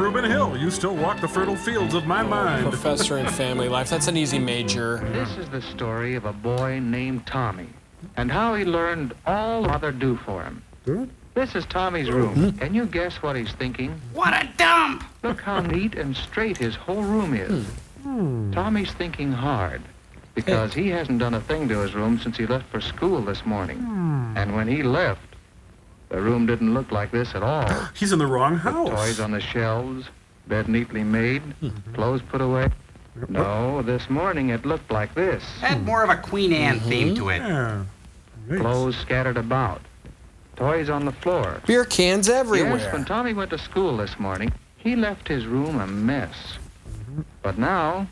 Reuben Hill. You still walk the fertile fields of my mind. Professor in family life. That's an easy major. This is the story of a boy named Tommy and how he learned all Mother do for him. Good. This is Tommy's room. Can you guess what he's thinking? What a dump! Look how neat and straight his whole room is. Tommy's thinking hard because he hasn't done a thing to his room since he left for school this morning. And when he left, the room didn't look like this at all. He's in the wrong With house. toys on the shelves, bed neatly made, clothes put away. No, this morning it looked like this. Had more of a Queen Anne theme to it. Yeah. Nice. Clothes scattered about, toys on the floor. Beer cans everywhere. Yes, when Tommy went to school this morning, he left his room a mess. But now,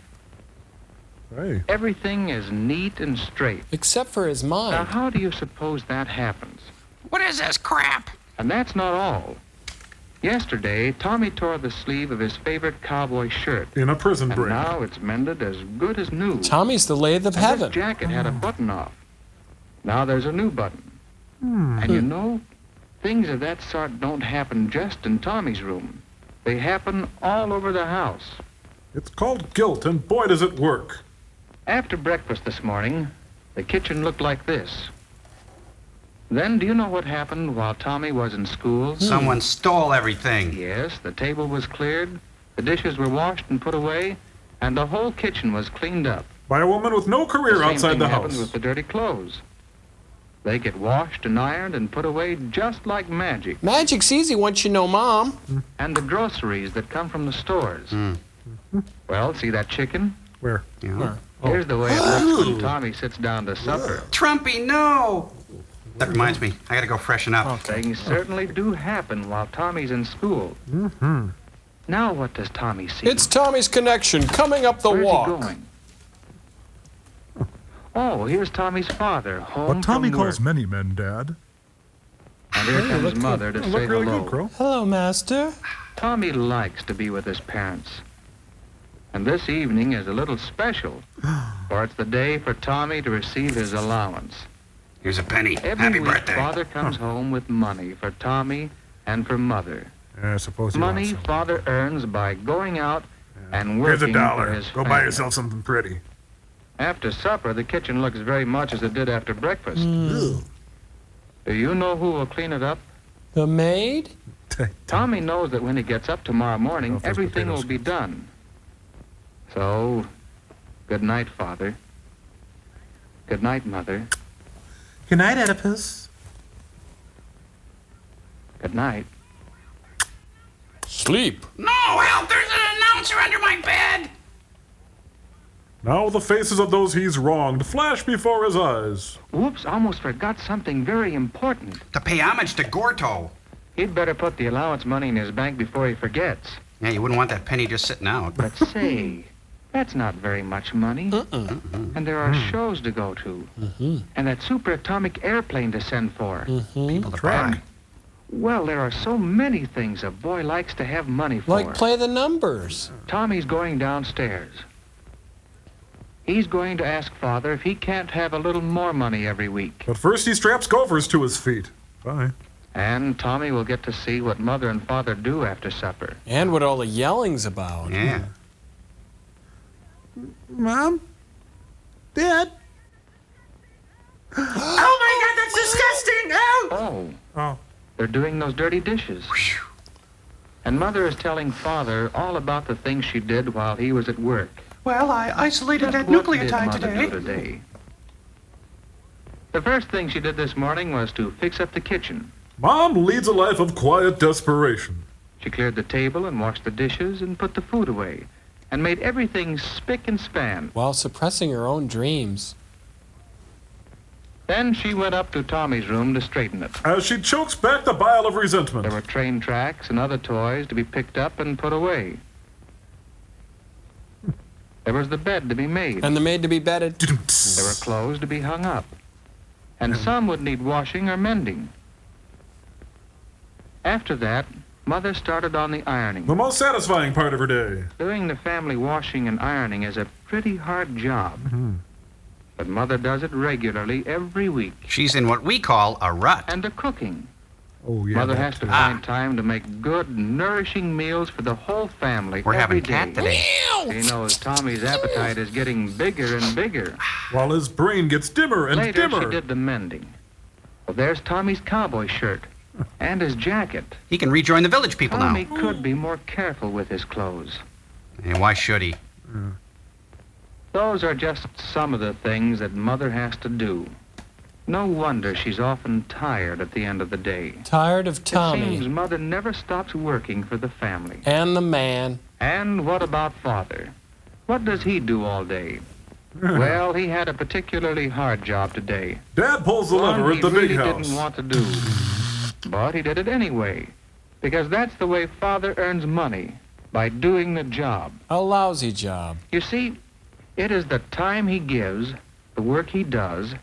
Hey. everything is neat and straight. Except for his Now, mind. how do you suppose that happens? What is this crap? And that's not all. Yesterday, Tommy tore the sleeve of his favorite cowboy shirt. In a prison And break. now it's mended as good as new. Tommy's the lathe of And heaven. this jacket had a button off. Now there's a new button. And you know, things of that sort don't happen just in Tommy's room. They happen all over the house. It's called guilt, and boy does it work. After breakfast this morning, the kitchen looked like this. Then, do you know what happened while Tommy was in school? Someone stole everything. Yes, the table was cleared, the dishes were washed and put away, and the whole kitchen was cleaned up. By a woman with no career The same outside thing the happens house. with the dirty clothes. They get washed and ironed and put away just like magic. Magic's easy once you know Mom. And the groceries that come from the stores. Well, see that chicken? Where? Yeah. Here's the way it looks when Tommy sits down to supper. Trumpy, no! That reminds me, I gotta go freshen up. Things certainly do happen while Tommy's in school. Now what does Tommy see? It's Tommy's connection coming up the Where's walk. he going? Oh, here's Tommy's father, home What Tommy from work. calls many men, Dad. And here comes Mother to You say look really hello. good, Crow. Hello, Master. Tommy likes to be with his parents. And this evening is a little special, for it's the day for Tommy to receive his allowance. Here's a penny. Every Happy week, birthday. Father comes home with money for Tommy and for Mother. Yeah, I suppose you Money want some. Father earns by going out and Here's working a for dollar. his Go buy family. yourself something pretty. After supper, the kitchen looks very much as it did after breakfast. Do you know who will clean it up? The maid? Tommy knows that when he gets up tomorrow I don't know morning, if those everything will potatoes be done. So, good night, Father. Good night, Mother. Good night, Oedipus. Good night. Sleep. No, help! There's an announcer under my bed! Now the faces of those he's wronged flash before his eyes. Whoops, almost forgot something very important. To pay homage to Gorto. He'd better put the allowance money in his bank before he forgets. Yeah, you wouldn't want that penny just sitting out. But say, that's not very much money. And there are shows to go to. And that superatomic airplane to send for. People to buy. Well, there are so many things a boy likes to have money for. Like play the numbers. Tommy's going downstairs. He's going to ask Father if he can't have a little more money every week. But first he straps Gophers to his feet. Bye. And Tommy will get to see what Mother and Father do after supper. And what all the yelling's about. Yeah. Mom? Dad? Oh my God, that's disgusting! Ow! Oh, Oh. they're doing those dirty dishes. And Mother is telling Father all about the things she did while he was at work. Well, I isolated that What did nucleotide Mother today. do today? The first thing she did this morning was to fix up the kitchen. Mom leads a life of quiet desperation. She cleared the table and washed the dishes and put the food away and made everything spick and span. While suppressing her own dreams. Then she went up to Tommy's room to straighten it. As she chokes back the bile of resentment. There were train tracks and other toys to be picked up and put away. There was the bed to be made. And the maid to be bedded. There were clothes to be hung up. And some would need washing or mending. After that, Mother started on the ironing. The most satisfying part of her day. Doing the family washing and ironing is a pretty hard job. But Mother does it regularly every week. She's in what we call a rut. And the cooking. Oh, yeah. Mother that has to too. find time to make good, nourishing meals for the whole family We're every having cat day. today. She knows Tommy's appetite is getting bigger and bigger. While his brain gets dimmer and Later, dimmer. she did the mending. Well, there's Tommy's cowboy shirt and his jacket. He can rejoin the village people Tommy now. could be more careful with his clothes. And why should he? Those are just some of the things that Mother has to do. No wonder she's often tired at the end of the day. Tired of It seems Tommy Mother never stops working for the family. and the man. And what about Father? What does he do all day? Well, he had a particularly hard job today. Dad pulls the One lever he at the big really house. didn't want to do. But he did it anyway. Because that's the way Father earns money, by doing the job. A lousy job. You see, it is the time he gives, the work he does,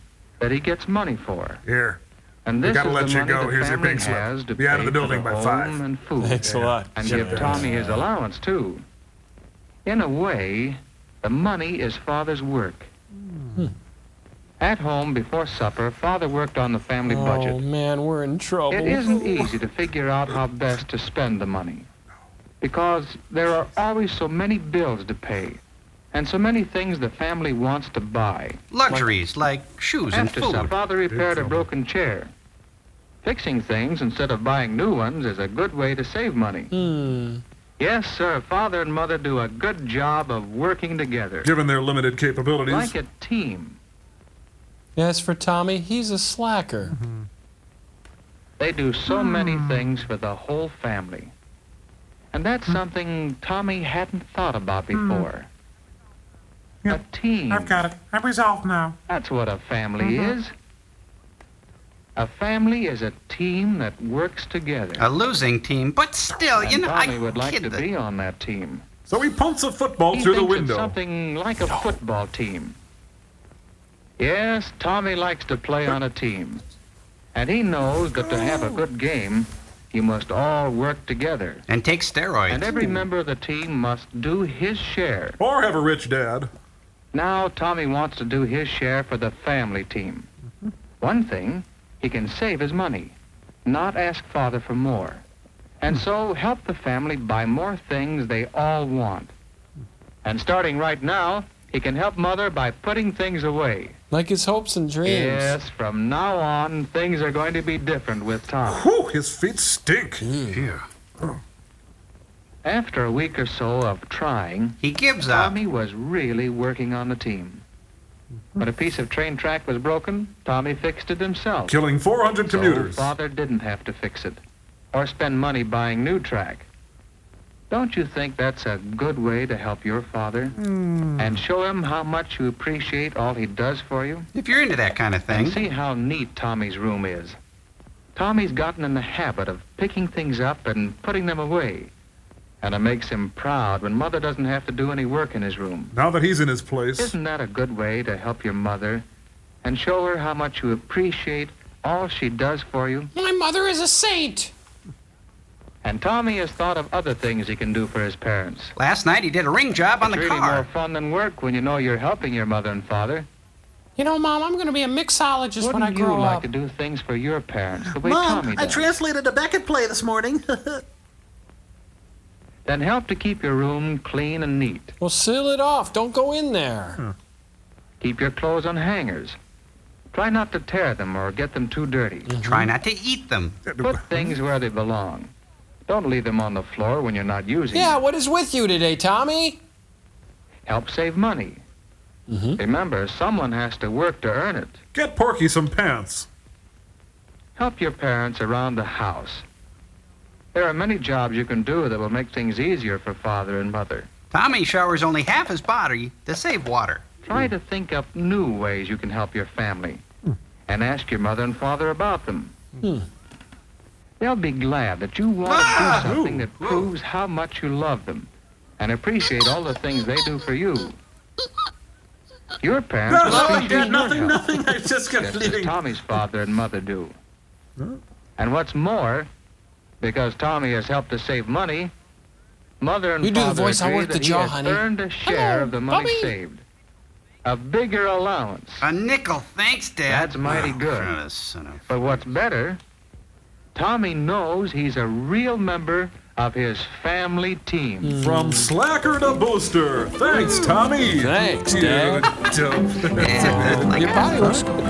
that he gets money for. Here. And this gotta is let the you money go. the Here's your family pink slip. has to Be out of pay the building for by the 5. home and food. Thanks a lot. And give Tommy his allowance, too. In a way, the money is Father's work. At home, before supper, Father worked on the family Oh, budget. man, we're in trouble. It isn't easy to figure out how best to spend the money. Because there are always so many bills to pay. And so many things the family wants to buy. Luxuries like shoes and After food. supper, Father repaired a trouble. broken chair. Fixing things instead of buying new ones is a good way to save money. Yes, sir, Father and Mother do a good job of working together. Given their limited capabilities. Like a team. As for Tommy, he's a slacker. They do so many things for the whole family. And that's something Tommy hadn't thought about before. A team. I've got it. I'm resolved now. That's what a family is. A family is a team that works together. A losing team, but still, And you know, Tommy I would like kid to that- be on that team. So he punts a football He through the thinks it's window. something like a football team. Yes, Tommy likes to play on a team. And he knows that to have a good game, you must all work together. And take steroids. And every member of the team must do his share. Or have a rich dad. Now Tommy wants to do his share for the family team. One thing, he can save his money, not ask Father for more. And so help the family buy more things they all want. And starting right now, he can help Mother by putting things away. Like his hopes and dreams. Yes, from now on, things are going to be different with Tom. Whew, his feet stink. Phew. After a week or so of trying, He gives up. Tommy was really working on the team. When a piece of train track was broken, Tommy fixed it himself. Killing 400 commuters. So Father didn't have to fix it or spend money buying new track. Don't you think that's a good way to help your father and show him how much you appreciate all he does for you? If you're into that kind of And thing. see how neat Tommy's room is. Tommy's gotten in the habit of picking things up and putting them away. And it makes him proud when Mother doesn't have to do any work in his room. Now that he's in his place. Isn't that a good way to help your mother and show her how much you appreciate all she does for you? My mother is a saint. And Tommy has thought of other things he can do for his parents. Last night he did a ring job on It's the really car. more fun than work when you know you're helping your mother and father. You know, Mom, I'm going to be a mixologist when I Wouldn't you grow like up. to do things for your parents the way Mom, Tommy I does? translated a Beckett play this morning. Then help to keep your room clean and neat. Well, seal it off. Don't go in there. Keep your clothes on hangers. Try not to tear them or get them too dirty. Try not to eat them. Put things where they belong. Don't leave them on the floor when you're not using Yeah, them. what is with you today, Tommy? Help save money. Remember, someone has to work to earn it. Get Porky some pants. Help your parents around the house. There are many jobs you can do that will make things easier for Father and Mother. Tommy showers only half his body to save water. Try to think up new ways you can help your family and ask your mother and father about them. They'll be glad that you want to do something that proves how much you love them and appreciate all the things they do for you. Your parents will appreciate your help, nothing. I just just kept as leaving. Tommy's father and mother do. And what's more, because Tommy has helped to save money, Mother and You do the Father voice, I'll agree work the that he jaw, has honey. earned a share Hello, of the money Bobby. saved. A bigger allowance. A nickel, thanks, Dad. That's mighty good. Son of... But what's better, Tommy knows he's a real member of his family team. From slacker to booster. Thanks, Tommy. Thanks, Dad. Yeah, like Your body looks good.